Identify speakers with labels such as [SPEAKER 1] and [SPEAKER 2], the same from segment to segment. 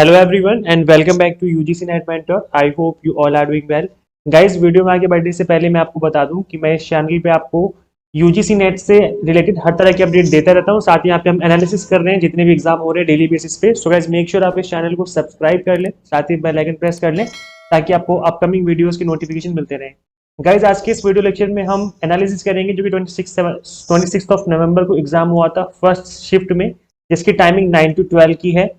[SPEAKER 1] Hello everyone and welcome back to UGC NET mentor. I hope you all are doing well. Guys, video में आगे बढ़ने से पहले मैं आपको बता दूं कि मैं इस चैनल पे आपको यूजीसी नेट से रिलेटेड हर तरह की अपडेट देता रहता हूं। साथ ही यहाँ पे हम एनालिसिस कर रहे हैं जितने भी एग्जाम हो रहे हैं डेली बेसिस पे। सो गाइस, मेक श्योर आप इस चैनल को सब्सक्राइब कर लें, साथ ही बेल आइकन प्रेस कर लें ताकि आपको अपकमिंग वीडियोज की नोटिफिकेशन मिलते रहें। गाइज, आज के इस वीडियो लेक्चर में हम एनालिसिस करेंगे जो कि 26 ऑफ नवंबर को एग्जाम हुआ था फर्स्ट शिफ्ट में, जिसकी टाइमिंग 9 to 12 की है।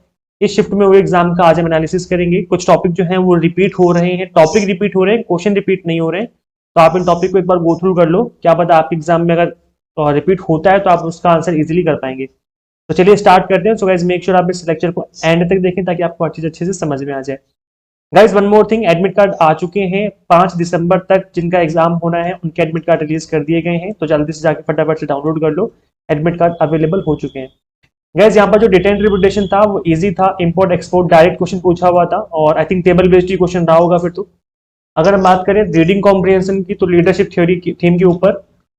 [SPEAKER 1] इस शिफ्ट में हुए एग्जाम का आज हम एनालिसिस करेंगे। कुछ टॉपिक जो हैं वो रिपीट हो रहे हैं, टॉपिक रिपीट हो रहे हैं, क्वेश्चन रिपीट नहीं हो रहे हैं। तो आप इन टॉपिक को एक बार गो थ्रू कर लो, क्या पता आपके एग्जाम में अगर रिपीट होता है तो आप उसका आंसर इजीली कर पाएंगे। तो चलिए स्टार्ट करते हैं। सो गाइस, मेक श्योर आप इस लेक्चर को एंड तक देखें ताकि आपको हर चीज अच्छे से समझ में आ जाए। Guys, one more thing, admit card आ चुके हैं। 5 दिसंबर तक जिनका एग्जाम होना है उनके एडमिट कार्ड रिलीज कर दिए गए हैं, तो जल्दी से जाके फटाफट से डाउनलोड कर लो। एडमिट कार्ड अवेलेबल हो चुके हैं। गैस, यहाँ पर जो डेटा इंटरप्रिटेशन था वो इजी था, इंपोर्ट एक्सपोर्ट डायरेक्ट क्वेश्चन पूछा हुआ था और I think table based he question रहा होगा फिर तो। अगर हम बात करें रीडिंग कॉम्प्रिहेंशन की, तो लीडरशिप थ्योरी की थीम के ऊपर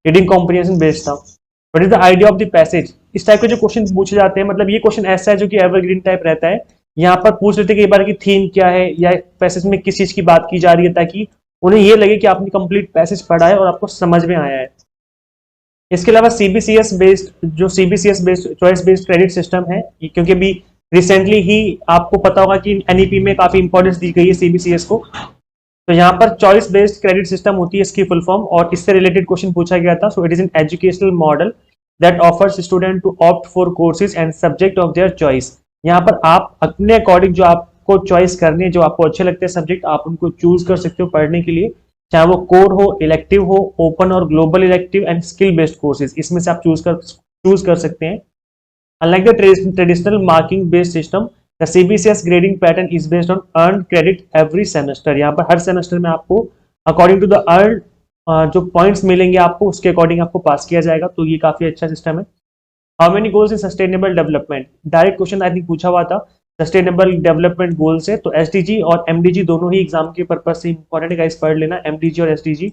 [SPEAKER 1] रीडिंग कॉम्प्रिहेंशन बेस्ड था। What is the idea of the passage, इस टाइप के जो क्वेश्चन पूछे जाते हैं, मतलब ये क्वेश्चन ऐसा है जो कि एवरग्रीन टाइप रहता है। यहाँ पर पूछ लेते हैं कि बार की थीम क्या है या पैसेज में किस चीज की बात की जा रही है, ताकि उन्हें ये लगे कि आपने कंप्लीट पैसेज पढ़ा है और आपको समझ में आया है। इसके अलावा CBCS based choice based credit system है, क्योंकि अभी रिसेंटली ही आपको पता होगा कि एनईपी में काफी इंपॉर्टेंस दी गई है सीबीसीएस को। तो यहाँ पर चॉइस बेस्ड क्रेडिट सिस्टम होती है इसकी फुल फॉर्म, और इससे रिलेटेड क्वेश्चन पूछा गया था। So it is an educational model that offers student to opt for courses and subject of their choice. यहाँ पर आप अपने अकॉर्डिंग जो आपको चॉइस करनी है, जो आपको अच्छे लगते हैं सब्जेक्ट, आप उनको चूज कर सकते हो पढ़ने के लिए, चाहे वो कोर हो, इलेक्टिव हो, ओपन और global elective and skill based courses, इसमें से आप चूज कर सकते हैं। Unlike the traditional marking based system, the CBCS grading pattern is based on earn credit every semester. यहाँ पर हर सेमेस्टर में आपको अकॉर्डिंग टू द अर्न जो पॉइंट्स मिलेंगे आपको, उसके अकॉर्डिंग आपको पास किया जाएगा। तो ये काफी अच्छा सिस्टम है। How many goals in sustainable development, direct question I think पूछा हुआ था। सस्टेनेबल डेवलपमेंट गोल से तो एसडीजी और एमडीजी दोनों ही एग्जाम के पर्पज से इंपॉर्टेंट है गाइस, पढ़ लेना एमडीजी और एसडीजी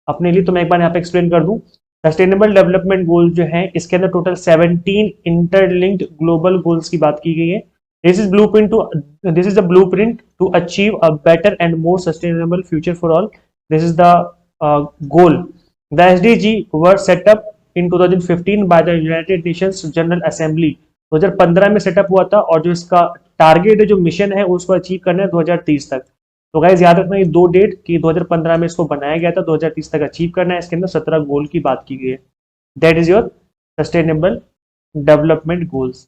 [SPEAKER 1] अपने लिए। तो मैं एक बार यहाँ पे एक्सप्लेन कर दूं। सस्टेनेबल डेवलपमेंट गोल जो है, इसके अंदर टोटल 17 इंटरलिंक्ड ग्लोबल गोल्स की बात की गई है। This is the blueprint to achieve a better and more sustainable future for all. This is the goal. The SDG were set up in 2015 by the United Nations General Assembly. 2015 में setup हुआ था, और जो इसका टारगेट है, जो mission है, उसको अचीव करना है 2030 तक। तो गाइस, याद रखना ये दो डेट कि 2015 में इसको बनाया गया था, 2030 तक अचीव करना है। इसके अंदर 17 गोल की बात की गई है। That is your sustainable development goals.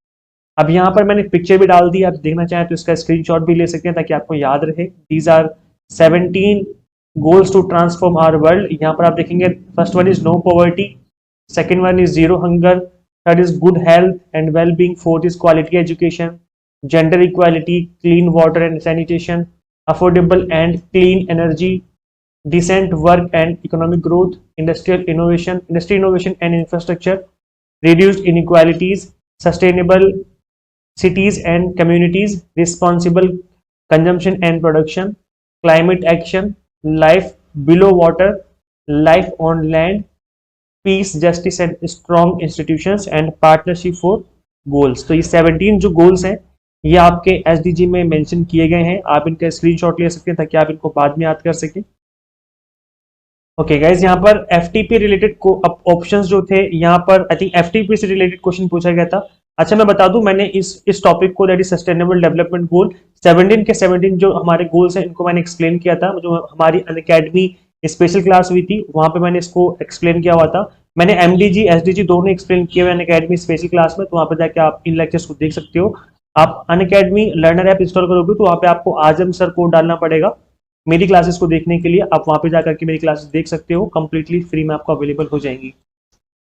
[SPEAKER 1] अब यहाँ पर मैंने पिक्चर भी डाल दी, आप देखना चाहें तो इसका स्क्रीनशॉट भी ले सकते हैं ताकि आपको याद रहे। These are 17 goals to transform our world. यहाँ पर आप देखेंगे, first one is no poverty, second one is zero hunger, third is good health and well-being, fourth is quality education, gender equality, clean water and sanitation, affordable and clean energy, decent work and economic growth, industry innovation and infrastructure, reduced inequalities, sustainable cities and communities, responsible consumption and production, climate action, life below water, life on land, peace, justice and strong institutions and partnership for goals. तो ये 17 जो goals हैं ये आपके SDG में mention किए गए हैं। आप इनका स्क्रीनशॉट ले सकते हैं ताकि आप इनको बाद में याद कर सकें। ओके गाइज, यहाँ पर एफटीपी रिलेटेड ऑप्शंस जो थे, यहाँ पर आई थिंक एफटीपी से रिलेटेड क्वेश्चन पूछा गया था। अच्छा, मैं बता दूं, मैंने इस टॉपिक को, that is sustainable development goal, 17 के 17 जो हमारे गोल्स हैं इनको मैंने एक्सप्लेन किया था। जो हमारी अनअकैडमी स्पेशल क्लास हुई थी वहां पे मैंने इसको एक्सप्लेन किया हुआ था। मैंने एमडीजी एसडीजी दोनों एक्सप्लेन किए हुए अनअकैडमी स्पेशल क्लास में, तो वहां पर जाके आप इन लेक्चर्स को देख सकते हो। आप अनअकैडमी लर्नर ऐप इंस्टॉल करोगे तो वहां पे आपको आजम सर कोड डालना पड़ेगा मेरी क्लासेस को देखने के लिए। आप वहां पे जाकर के मेरी क्लासेस देख सकते हो, कंप्लीटली फ्री में आपको अवेलेबल हो जाएंगी।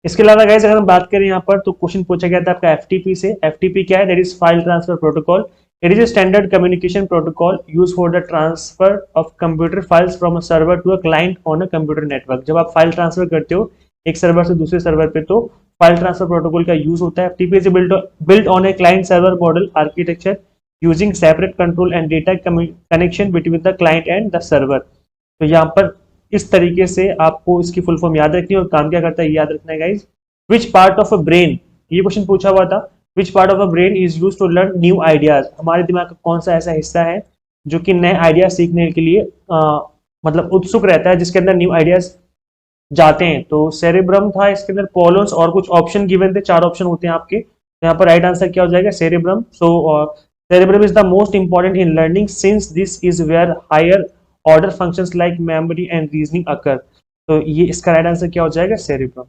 [SPEAKER 1] इसके अलावा गाइस, अगर हम बात करें यहाँ पर, तो क्वेश्चन पूछा गया था आपका एफटीपी से। एफटीपी क्या है? That is file transfer protocol. It is a standard communication protocol used for the transfer of computer files from a server to a client on a computer network। जब आप file transfer करते हो एक server से दूसरे server पे, तो file transfer protocol का यूज होता है। FTP is built on a client server model architecture using separate control and data connection between the client and the server। तो यहाँ पर इस तरीके से आपको इसकी फुल फॉर्म याद रखनी है और काम क्या करता है याद रखना है guys. Which part of a brain, ये क्वेश्चन पूछा हुआ था। Which part of a brain is use to learn new ideas, हमारे दिमाग का कौन सा ऐसा हिस्सा है जो कि नए आइडिया सीखने के लिए मतलब उत्सुक रहता है, जिसके अंदर न्यू आइडियाज जाते हैं। तो सेरेब्रम था इसके अंदर, पोलस और कुछ ऑप्शन गिवन थे, 4 ऑप्शन होते हैं आपके। तो यहाँ पर राइट आंसर क्या हो जाएगा? Cerebrum. So cerebrum is the most important in learning since this is where higher order functions like memory and reasoning occur. तो ये इसका राइट आंसर क्या हो जाएगा? सेरेब्रम।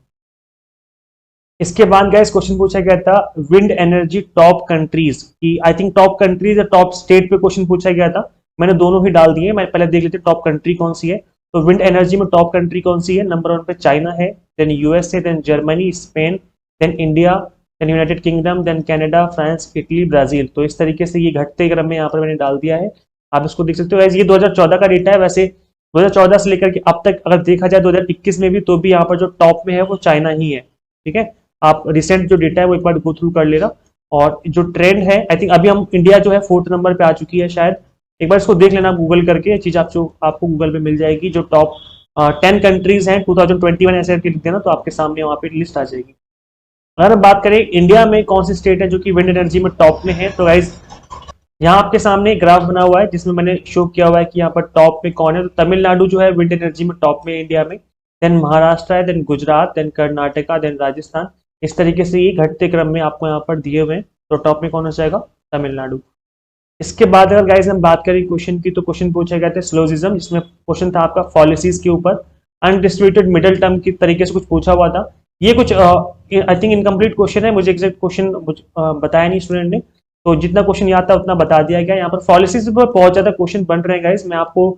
[SPEAKER 1] इसके बाद गाइस क्वेश्चन पूछा गया था विंड एनर्जी टॉप कंट्रीज की, आई थिंक टॉप कंट्रीज या टॉप स्टेट पे क्वेश्चन पूछा गया था। मैंने दोनों ही डाल दिए, मैं पहले देख लेते टॉप कंट्री कौन सी है। तो विंड एनर्जी में टॉप कंट्री कौन सी है? नंबर 1 पे चाइना है, then USA, then Germany, Spain, then India, then United Kingdom, then Canada, France, Italy, Brazil. तो इस तरीके से ये घटते क्रम में यहाँ पर मैंने डाल दिया है, आप इसको देख सकते हो। ये 2014 का डेटा है, वैसे 2014 से लेकर के अब तक अगर देखा जाए 2021 में भी, तो भी यहाँ पर जो टॉप में है वो चाइना ही है। ठीक है, आप रिसेंट जो डेटा है वो एक बार गो थ्रू कर लेना। और जो ट्रेंड है, आई थिंक अभी हम इंडिया जो है 4th नंबर पे आ चुकी है शायद, एक बार इसको देख लेना गूगल करके, ये चीज आपको गूगल पे मिल जाएगी। जो टॉप 10 कंट्रीज हैं 2021 ऐसे करके लिख देना, तो आपके सामने वहाँ पे लिस्ट आ जाएगी। अगर हम बात करें इंडिया में कौन सी स्टेट है जो कि विंड एनर्जी में टॉप में है, तो गाइज यहाँ आपके सामने ग्राफ बना हुआ है जिसमें मैंने शो किया हुआ है कि यहाँ पर टॉप में कौन है। तो तमिलनाडु जो है विंड एनर्जी में टॉप में इंडिया में, देन महाराष्ट्र है, then Gujarat, then Karnataka, then Rajasthan. इस तरीके से ये घटते क्रम में आपको यहाँ पर दिए हुए हैं। तो टॉप में कौन हो जाएगा? तमिलनाडु। इसके बाद अगर गाइज हम बात करें क्वेश्चन की, तो क्वेश्चन पूछा गया था स्लोजिज्म, जिसमें क्वेश्चन था आपका पॉलिसीज के ऊपर। अनडिस्ट्रीब्यूटेड मिडल टर्म की तरीके से कुछ पूछा हुआ था। ये कुछ आई थिंक इनकम्प्लीट क्वेश्चन है, मुझे एग्जैक्ट क्वेश्चन बताया नहीं स्टूडेंट ने, तो जितना क्वेश्चन याद था उतना बता दिया गया। यहाँ पर पॉलिसीज पर बहुत ज्यादा क्वेश्चन बन रहे हैं गाइज, मैं आपको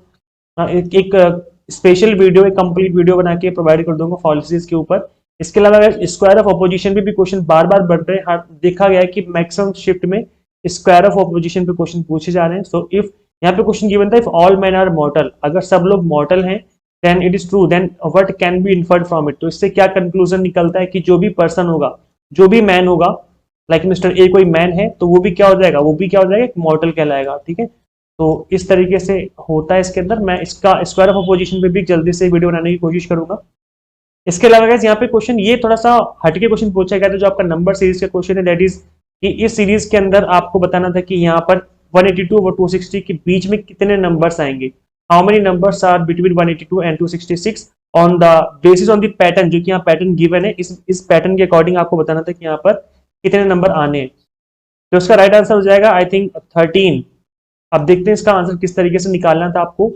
[SPEAKER 1] एक स्पेशल वीडियो, एक कंप्लीट वीडियो बना के प्रोवाइड कर दूंगा पॉलिसीज के ऊपर। इसके अलावा स्क्वायर ऑफ अपोजिशन पे भी क्वेश्चन बार बार बन रहे हैं। देखा गया है कि मैक्सिमम शिफ्ट में स्क्वायर ऑफ अपोजिशन पे क्वेश्चन पूछे जा रहे हैं। सो इफ यहाँ पे क्वेश्चन गिवन था if all man are mortal, अगर सब लोग मॉर्टल हैं, then it is true, then what can be inferred from it. तो इससे क्या कंक्लूजन निकलता है कि जो भी पर्सन होगा, जो भी मैन होगा, लाइक मिस्टर ए कोई मैन है, तो वो भी क्या हो जाएगा? वो भी क्या हो जाएगा? मॉर्टल कहलाएगा। ठीक है, तो इस तरीके से होता है इसके अंदर। मैं इसका स्क्वायर ऑफ अपोजिशन पे भी जल्दी से वीडियो बनाने की कोशिश करूंगा। इसके अलावा गाइस यहाँ पे क्वेश्चन ये थोड़ा सा हटके क्वेश्चन पूछा गया था, जो आपका नंबर सीरीज का क्वेश्चन है, दैट इज कि इस सीरीज के अंदर आपको बताना था कि यहाँ पर 182 और 260 के बीच में कितने नंबर्स आएंगे। How many numbers are between 182 and 266 on the basis on the pattern, जो कि यहाँ पैटर्न गिवन है, इस पैटर्न के अकॉर्डिंग आपको बताना था कि यहाँ पर कितने नंबर आने हैं। तो इसका राइट आंसर हो जाएगा आई थिंक 13। अब देखते हैं इसका आंसर किस तरीके से निकालना था आपको।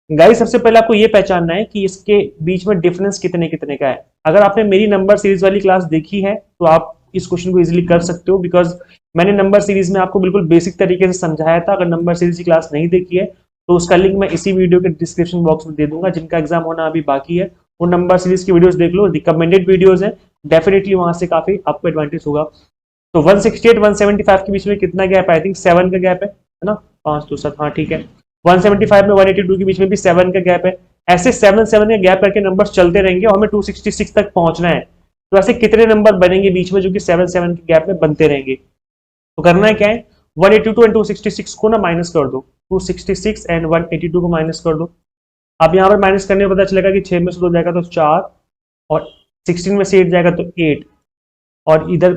[SPEAKER 1] गाइस सबसे पहले आपको ये पहचानना है कि इसके बीच में डिफरेंस कितने कितने का है। अगर आपने मेरी नंबर सीरीज वाली क्लास देखी है तो आप इस क्वेश्चन को इजीली कर सकते हो, बिकॉज मैंने नंबर सीरीज में आपको बिल्कुल बेसिक तरीके से समझाया था। अगर नंबर सीरीज की क्लास नहीं देखी है तो उसका लिंक मैं इसी वीडियो के डिस्क्रिप्शन बॉक्स में दे दूंगा। जिनका एग्जाम होना अभी बाकी है वो नंबर सीरीज की वीडियोस देख लो, रिकमेंडेड वीडियोस हैं, डेफिनेटली वहां से काफी आपको एडवांटेज होगा। तो 168 175 के बीच में कितना गैप है? आई थिंक 7 का गैप है ना, 5 2 7, हाँ ठीक है। 175 में 182 के बीच में भी 7 का गैप है। ऐसे 7 7 का गैप करके नंबर्स चलते रहेंगे और हमें 266 तक पहुंचना है। तो ऐसे कितने नंबर बनेंगे बीच में जो कि 7 7 के गैप में बनते रहेंगे? तो करना है क्या है, 182 एंड 266 को ना माइनस कर दो, 266 एंड 182 को माइनस कर दो। अब यहाँ पर माइनस करने में पता चलेगा कि 6 में से 2 जाएगा तो 4, और 16 में से 8 जाएगा तो 8, और इधर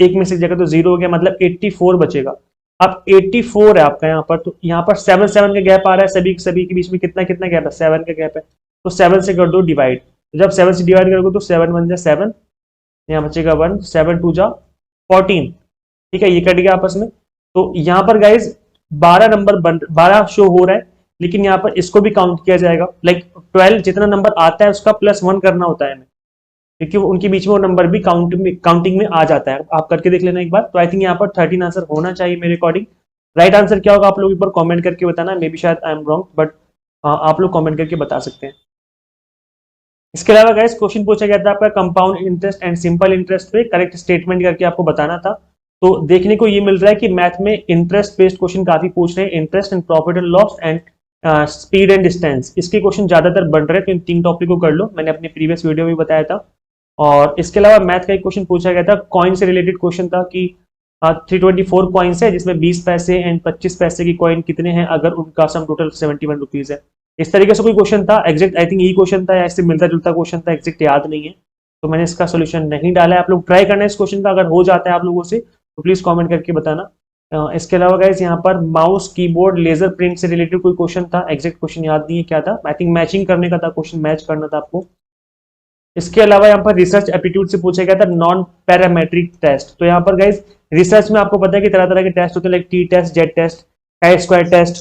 [SPEAKER 1] 1 में से जाएगा तो 0 हो गया, मतलब 84 बचेगा। अब 84 है आपका यहाँ पर, तो यहाँ पर 7 7 का गैप आ रहा है, सभी के बीच में कितना कितना गैप है? 7 का गैप है। तो 7 से कर दो डिवाइड, तो जब 7 से डिवाइड करोगे तो 7 1 जा 7, यहाँ बचेगा 1, 7 2 जा 14। ठीक है, ये कट गया आपस में। तो यहाँ पर गाइज 12 नंबर 12 शो हो रहा है, लेकिन यहाँ पर इसको भी काउंट किया जाएगा। लाइक 12 जितना नंबर आता है उसका +1 करना होता है हमें, क्योंकि उनके बीच में वो नंबर भी काउंटिंग में आ जाता है। आप करके देख लेना एक बार। तो आई थिंक यहाँ पर 13 आंसर होना चाहिए मेरे अकॉर्डिंग। राइट आंसर क्या होगा आप लोग एक बार कमेंट करके बताना, मे बी शायद आई एम रॉन्ग, बट आप लोग कमेंट करके बता सकते हैं। इसके अलावा गाइस क्वेश्चन पूछा गया था आपका compound interest and simple interest पे करेक्ट स्टेटमेंट करके आपको बताना था। तो देखने को ये मिल रहा है कि मैथ में इंटरेस्ट बेस्ड क्वेश्चन काफी पूछ रहे हैं, interest and profit and loss and speed and distance, इसके क्वेश्चन ज्यादातर बन रहे हैं। तो इन 3 टॉपिक को कर लो, मैंने अपने प्रीवियस वीडियो में बताया था। और इसके अलावा मैथ का एक क्वेश्चन पूछा गया था, कॉइन से रिलेटेड क्वेश्चन था कि 324 कॉइन्स है जिसमें 20 पैसे एंड 25 पैसे की कॉइन कितने हैं अगर उनका सम टोटल 71 रुपीज है। इस तरीके से कोई क्वेश्चन था, एग्जैक्ट आई थिंक यही क्वेश्चन था या इससे मिलता जुलता क्वेश्चन था, एग्जैक्ट याद नहीं है, तो मैंने इसका सोल्यूशन नहीं डाला है। आप लोग ट्राई करना है इस क्वेश्चन का, अगर हो जाता है आप लोगों से तो प्लीज कमेंट करके बताना। इसके अलावा गाइस यहाँ पर माउस कीबोर्ड लेजर प्रिंट से रिलेटेड कोई क्वेश्चन था, एग्जैक्ट क्वेश्चन याद नहीं है क्या था, आई थिंक मैचिंग करने का था क्वेश्चन, मैच करना था आपको। इसके अलावा यहाँ पर रिसर्च एप्टीट्यूड से पूछा गया था नॉन पैरामेट्रिक टेस्ट। तो यहाँ पर गाइस रिसर्च में आपको पता है कि तरह तरह के टेस्ट होते हैं, like T test, Z test, chi square test.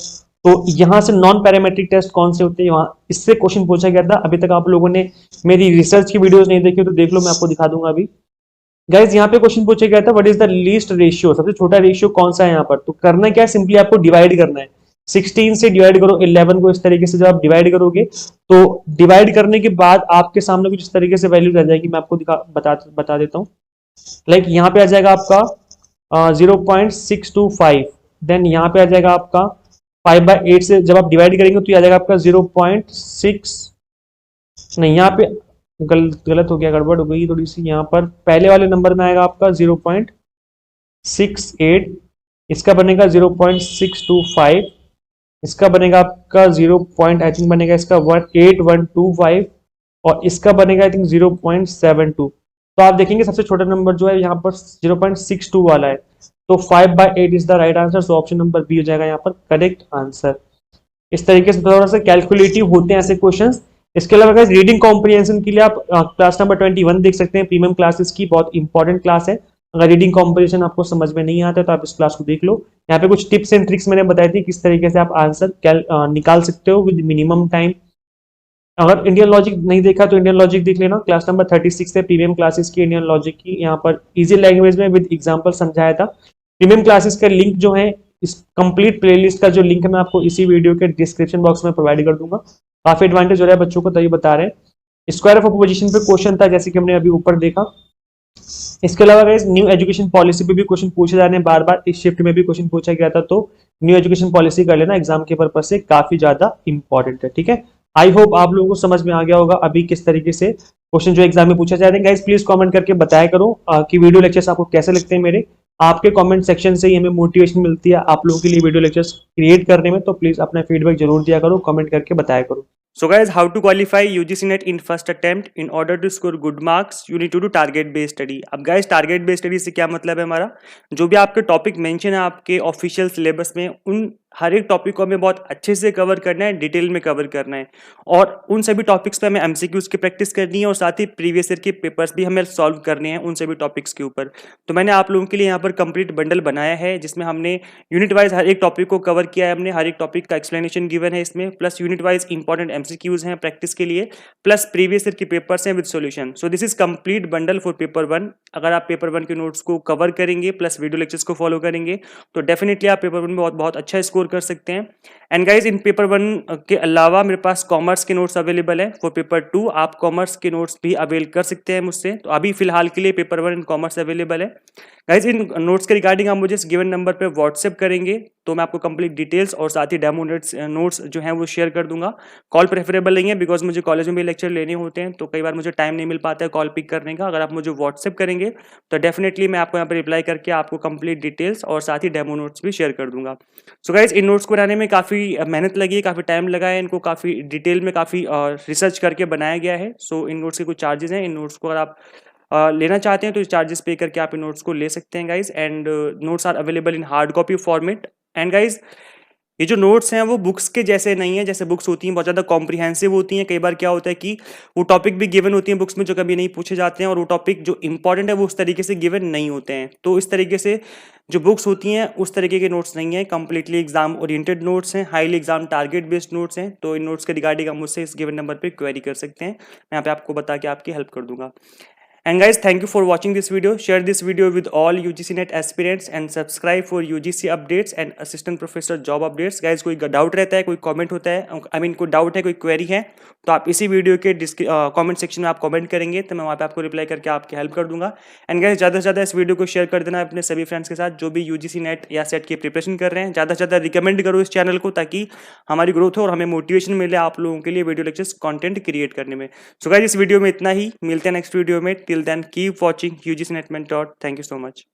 [SPEAKER 1] तो यहाँ से नॉन पैरामेट्रिक टेस्ट कौन से होते हैं, वहां इससे क्वेश्चन पूछा गया था। अभी तक आप लोगों ने मेरी रिसर्च की वीडियोस नहीं देखी तो देख लो, मैं आपको दिखा दूंगा अभी। गाइज यहाँ पे क्वेश्चन पूछा गया था what is the least ratio, सबसे छोटा रेशियो कौन सा है यहाँ पर। तो करना क्या है, सिंपली आपको डिवाइड करना है, 16 से डिवाइड करो 11 को। इस तरीके से जब आप डिवाइड करोगे तो डिवाइड करने के बाद आपके सामने कुछ इस तरीके से वैल्यूज आ जाएगी, मैं आपको बता देता हूँ। लाइक यहाँ पे आ जाएगा आपका 0.625, देन यहाँ पे आ जाएगा आपका 5/8 से जब आप डिवाइड करेंगे तो ये आ जाएगा आपका 0.6, नहीं यहाँ पे गलत हो गया, गड़बड़ हो गई थोड़ी सी। यहाँ पर पहले वाले नंबर में आएगा आपका 0.68, इसका बनेगा 0.625, इसका बनेगा आपका 0. आई थिंक बनेगा इसका 8125, और इसका बनेगा आई थिंक 0.72। तो आप देखेंगे सबसे छोटा नंबर जो है यहाँ पर 0.62 वाला है। तो 5/8 is the right answer. So option number B हो जाएगा यहाँ पर करेक्ट आंसर। इस तरीके से थोड़ा सा कैलकुलेटिव होते हैं ऐसे क्वेश्चंस। इसके अलावा रीडिंग कॉम्प्रिहेंशन के लिए आप क्लास नंबर 21 देख सकते हैं, प्रीमियम क्लासेस की, बहुत इंपॉर्टेंट क्लास है। अगर रीडिंग कॉम्प्रिहेंशन आपको समझ में नहीं आता है तो आप इस क्लास को देख लो। यहाँ पे कुछ टिप्स एंड ट्रिक्स मैंने बताई थी किस तरीके से आप आंसर निकाल सकते हो विद मिनिमम टाइम। अगर इंडियन लॉजिक नहीं देखा तो इंडियन लॉजिक देख लेना, क्लास नंबर 36 है प्रीमियम क्लासेस की इंडियन लॉजिक की। यहाँ पर इजी लैंग्वेज में विद एग्जांपल समझाया था। प्रीमियम क्लासेस का लिंक जो है, इस कंप्लीट प्लेलिस्ट का जो लिंक है मैं आपको इसी वीडियो के डिस्क्रिप्शन बॉक्स में प्रोवाइड कर दूंगा। काफी एडवांटेज हो रहा है बच्चों को, तभी बता रहे हैं। स्क्वायर ऑफ अपोजिशन पे क्वेश्चन था जैसे कि हमने अभी ऊपर देखा। इसके अलावा गाइस न्यू एजुकेशन पॉलिसी पे भी क्वेश्चन पूछे जा रहे हैं बार बार, इस शिफ्ट में भी क्वेश्चन पूछा गया था। तो न्यू एजुकेशन पॉलिसी कर लेना, एग्जाम के पर्पज से काफी ज्यादा इंपॉर्टेंट है, ठीक है। आई होप आप लोगों को समझ में आ गया होगा अभी किस तरीके से क्वेश्चन जो एग्जाम में पूछा जा रहे हैं। गाइस प्लीज कमेंट करके बताया करो कि वीडियो लेक्चर्स आपको कैसे लगते हैं मेरे। आपके कमेंट सेक्शन से ही हमें मोटिवेशन मिलती है आप लोगों के लिए वीडियो लेक्चर्स क्रिएट करने में। तो प्लीज अपना फीडबैक जरूर दिया करो, कमेंट करके बताया करो।
[SPEAKER 2] So guys, how to qualify UGC NET in first attempt? In order to score good marks, you need to do target based study. अब guys, target based study से क्या मतलब है हमारा, जो भी आपके टॉपिक मेंशन है आपके ऑफिशियल सिलेबस में, उन हर एक टॉपिक को हमें बहुत अच्छे से कवर करना है, डिटेल में कवर करना है, और उन सभी टॉपिक्स पे हमें एमसीक्यूज की प्रैक्टिस करनी है, और साथ ही प्रीवियस ईयर के पेपर्स भी हमें सॉल्व करने हैं उन सभी टॉपिक्स के ऊपर। तो मैंने आप लोगों के लिए यहाँ पर कंप्लीट बंडल बनाया है जिसमें हमने यूनिट वाइज हर एक टॉपिक को कवर किया है, हमने हर एक टॉपिक का एक्सप्लेनेशन गिवन है इसमें, plus unit wise important MCQs हैं प्रैक्टिस के लिए, प्लस प्रीवियस ईयर के पेपर्स हैं with solution. So this is complete bundle for paper 1। अगर आप पेपर 1 के नोट्स को कवर करेंगे प्लस वीडियो लेक्चर्स को फॉलो करेंगे तो डेफिनेटली आप पेपर 1 में बहुत अच्छा स्कोर कर सकते हैं। एंड गाइज, इन पेपर 1 के अलावा मेरे पास कॉमर्स के नोट्स अवेलेबल है फॉर पेपर 2। आप कॉमर्स के नोट्स भी अवेल कर सकते हैं मुझसे। तो अभी फिलहाल के लिए पेपर 1 इन कॉमर्स अवेलेबल है। गाइज, इन नोट्स के रिगार्डिंग आप मुझे गिवन नंबर पे व्हाट्सएप करेंगे तो मैं आपको कंप्लीट डिटेल्स और साथ ही डेमो नोट्स जो हैं वो शेयर कर दूंगा। कॉल प्रेफरेबल नहीं है बिकॉज मुझे कॉलेज में भी लेक्चर लेने होते हैं, तो कई बार मुझे टाइम नहीं मिल पाता है कॉल पिक करने का। अगर आप मुझे व्हाट्सएप करेंगे तो डेफिनेटली मैं आपको यहाँ पर रिप्लाई करके आपको कंप्लीट डिटेल्स और साथ ही डेमो नोट्स भी शेयर कर दूंगा। सो गाइज, इन नोट्स को बनाने में काफ़ी मेहनत लगी है, काफ़ी टाइम लगा है, इनको काफ़ी डिटेल में काफ़ी रिसर्च करके बनाया गया है। सो इन नोट्स के कुछ चार्जेस हैं। इन नोट्स को अगर आप लेना चाहते हैं तो चार्जेस पे करके आप इन नोट्स को ले सकते हैं guys. And notes are available in hard copy format. And guys, ये जो नोट्स हैं वो बुक्स के जैसे नहीं है, जैसे बुक्स होती हैं बहुत ज़्यादा कॉम्प्रिहेंसिव होती हैं। कई बार क्या होता है कि वो टॉपिक भी गिवन होती हैं बुक्स में जो कभी नहीं पूछे जाते हैं, और वो टॉपिक जो इंपॉर्टेंट है वो उस तरीके से गिवन नहीं होते हैं। तो इस तरीके से जो बुक्स होती हैं उस तरीके के नोट्स नहीं है, कंप्लीटली एग्जाम ओरिएंटेड नोट्स हैं, highly exam target based notes हैं। तो इन नोट्स के रिगार्डिंग आप मुझसे इस गिवन नंबर पर क्वेरी कर सकते हैं, मैं यहाँ पे आपको बता के आपकी हेल्प कर दूंगा। And guys, thank you for watching this video. Share this video with all UGC NET aspirants and subscribe for UGC updates and assistant professor job updates. Guys, कोई डाउट रहता है, कोई कमेंट होता है, कोई डाउट है, कोई क्वेरी है, तो आप इसी वीडियो के कमेंट सेक्शन में आप कमेंट करेंगे तो मैं वहाँ पे आपको रिप्लाई करके आपकी हेल्प कर दूंगा। एंड गाइस, ज़्यादा से ज़्यादा इस वीडियो को शेयर कर देना अपने सभी फ्रेंड्स के साथ जो भी UGC NET या सेट की प्रिपरेशन कर रहे हैं। ज़्यादा से ज़्यादा रिकमेंड करो इस चैनल को ताकि हमारी ग्रोथ हो और हमें मोटिवेशन मिले आप लोगों के लिए वीडियो लेक्चर्स कंटेंट क्रिएट करने में। सो गाइस, इस वीडियो में इतना ही, मिलते हैं नेक्स्ट वीडियो में। Till then keep watching UGC NET Mentor. Thank you so much.